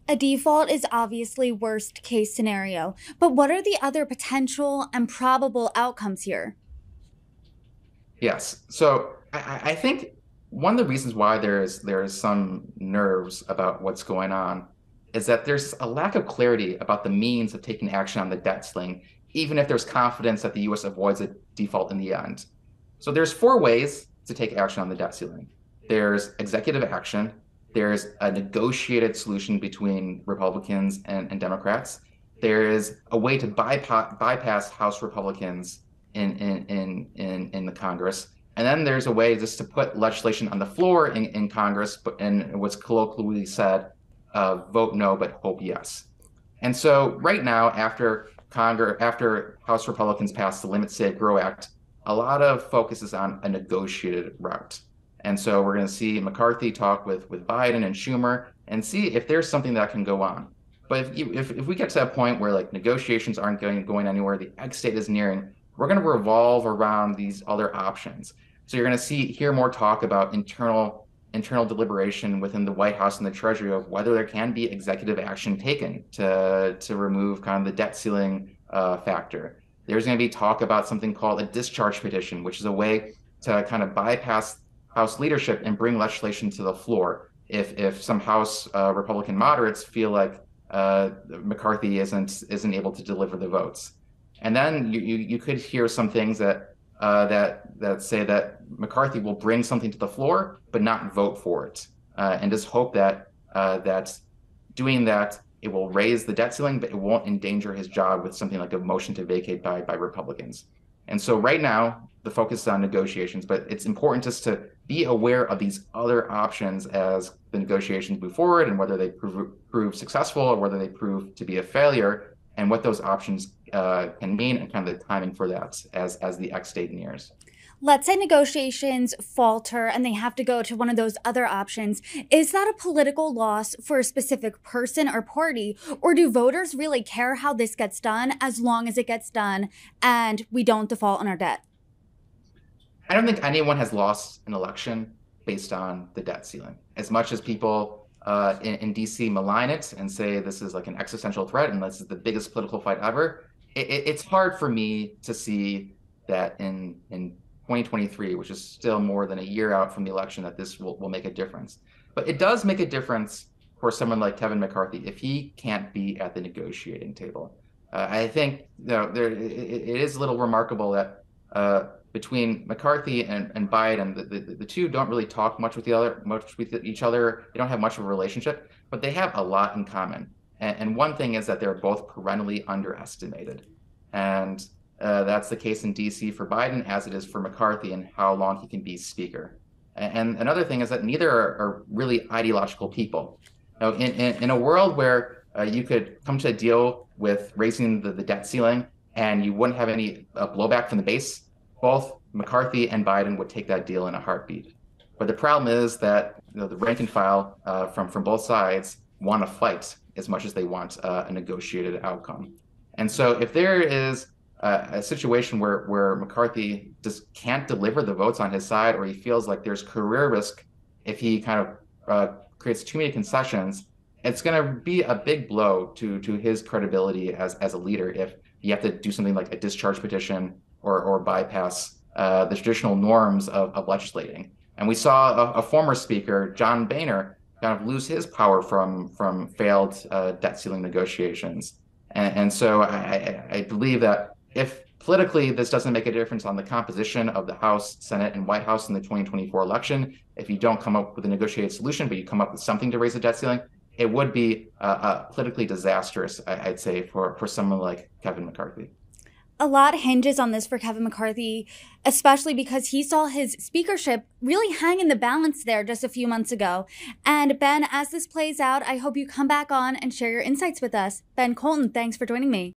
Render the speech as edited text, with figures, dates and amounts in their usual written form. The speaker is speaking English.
A default is obviously worst case scenario, but what are the other potential and probable outcomes here? Yes. So I think one of the reasons why there's some nerves about what's going on is that there's a lack of clarity about the means of taking action on the debt ceiling, even if there's confidence that the U.S. avoids a default in the end. So there's four ways to take action on the debt ceiling. There's executive action. There's a negotiated solution between Republicans and Democrats. There is a way to bypass House Republicans in the Congress. And then there's a way just to put legislation on the floor in Congress, but in what's colloquially said, vote no, but hope yes. And so right now, after House Republicans passed the Limit Save Grow Act, a lot of focus is on a negotiated route. And so we're going to see McCarthy talk with Biden and Schumer and see if there's something that can go on. But if we get to that point where like negotiations aren't going anywhere, the X state is nearing, we're going to revolve around these other options. So you're going to hear more talk about internal deliberation within the White House and the Treasury of whether there can be executive action taken to remove kind of the debt ceiling factor. There's going to be talk about something called a discharge petition, which is a way to kind of bypass House leadership and bring legislation to the floor. If some House Republican moderates feel like McCarthy isn't able to deliver the votes. And then you could hear some things that say that McCarthy will bring something to the floor, but not vote for it, and just hope that doing that it will raise the debt ceiling, but it won't endanger his job with something like a motion to vacate by Republicans. And so right now the focus is on negotiations, but it's important just to be aware of these other options as the negotiations move forward and whether they prove successful or whether they prove to be a failure and what those options can mean and kind of the timing for that as the X date nears. Let's say negotiations falter and they have to go to one of those other options. Is that a political loss for a specific person or party, or do voters really care how this gets done as long as it gets done and we don't default on our debt? I don't think anyone has lost an election based on the debt ceiling. As much as people in DC malign it and say this is like an existential threat and this is the biggest political fight ever, it's hard for me to see that in 2023, which is still more than a year out from the election, that this will make a difference. But it does make a difference for someone like Kevin McCarthy if he can't be at the negotiating table. I think it is a little remarkable that between McCarthy and Biden, the two don't really talk much with each other. They don't have much of a relationship, but they have a lot in common. And one thing is that they're both perennially underestimated. And that's the case in DC for Biden, as it is for McCarthy, and how long he can be speaker. And another thing is that neither are really ideological people. Now, in a world where you could come to a deal with raising the debt ceiling and you wouldn't have any blowback from the base, both McCarthy and Biden would take that deal in a heartbeat. But the problem is that the rank and file from both sides want to fight as much as they want a negotiated outcome. And so if there is a situation where McCarthy just can't deliver the votes on his side, or he feels like there's career risk if he kind of creates too many concessions, it's going to be a big blow to his credibility as a leader if you have to do something like a discharge petition or bypass the traditional norms of legislating. And we saw a former speaker, John Boehner, kind of lose his power from failed debt ceiling negotiations. And so I believe that if politically this doesn't make a difference on the composition of the House, Senate, and White House in the 2024 election, if you don't come up with a negotiated solution, but you come up with something to raise the debt ceiling, it would be politically disastrous, I'd say, for someone like Kevin McCarthy. A lot hinges on this for Kevin McCarthy, especially because he saw his speakership really hang in the balance there just a few months ago. And Ben, as this plays out, I hope you come back on and share your insights with us. Ben Koltun, thanks for joining me.